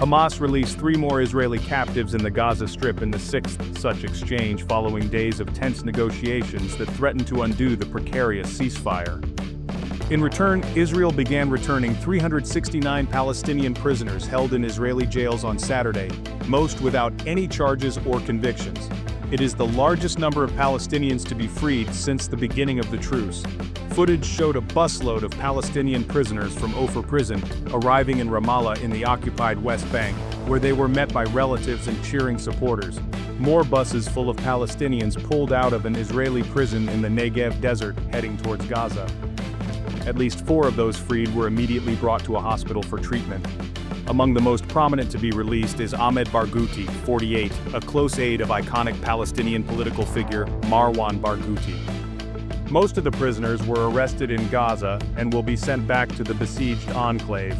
Hamas released 3 more Israeli captives in the Gaza Strip in the 6th such exchange following days of tense negotiations that threatened to undo the precarious ceasefire. In return, Israel began returning 369 Palestinian prisoners held in Israeli jails on Saturday, most without any charges or convictions. It is the largest number of Palestinians to be freed since the beginning of the truce. Footage showed a busload of Palestinian prisoners from Ofer prison arriving in Ramallah in the occupied West Bank, where they were met by relatives and cheering supporters. More buses full of Palestinians pulled out of an Israeli prison in the Negev desert heading towards Gaza. At least 4 of those freed were immediately brought to a hospital for treatment. Among the most prominent to be released is Ahmed Barghouti, 48, a close aide of iconic Palestinian political figure Marwan Barghouti. Most of the prisoners were arrested in Gaza and will be sent back to the besieged enclave.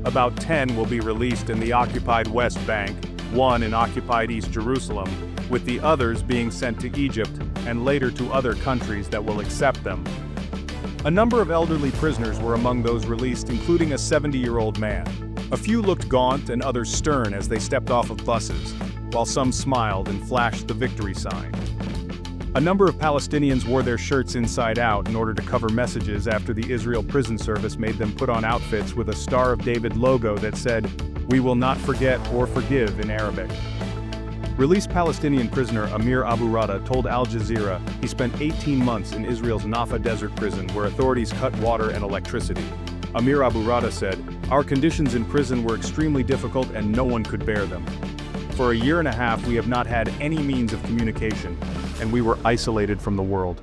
About 10 will be released in the occupied West Bank, 1 in occupied East Jerusalem, with the others being sent to Egypt and later to other countries that will accept them. A number of elderly prisoners were among those released, including a 70-year-old man. A few looked gaunt and others stern as they stepped off of buses, while some smiled and flashed the victory sign. A number of Palestinians wore their shirts inside out in order to cover messages after the Israel Prison Service made them put on outfits with a Star of David logo that said, "We will not forget or forgive" in Arabic. Released Palestinian prisoner Amir Abu Rada told Al Jazeera he spent 18 months in Israel's Nafha desert prison where authorities cut water and electricity. Amir Abu Rada said, "Our conditions in prison were extremely difficult and no one could bear them. For a year and a half we have not had any means of communication, and we were isolated from the world."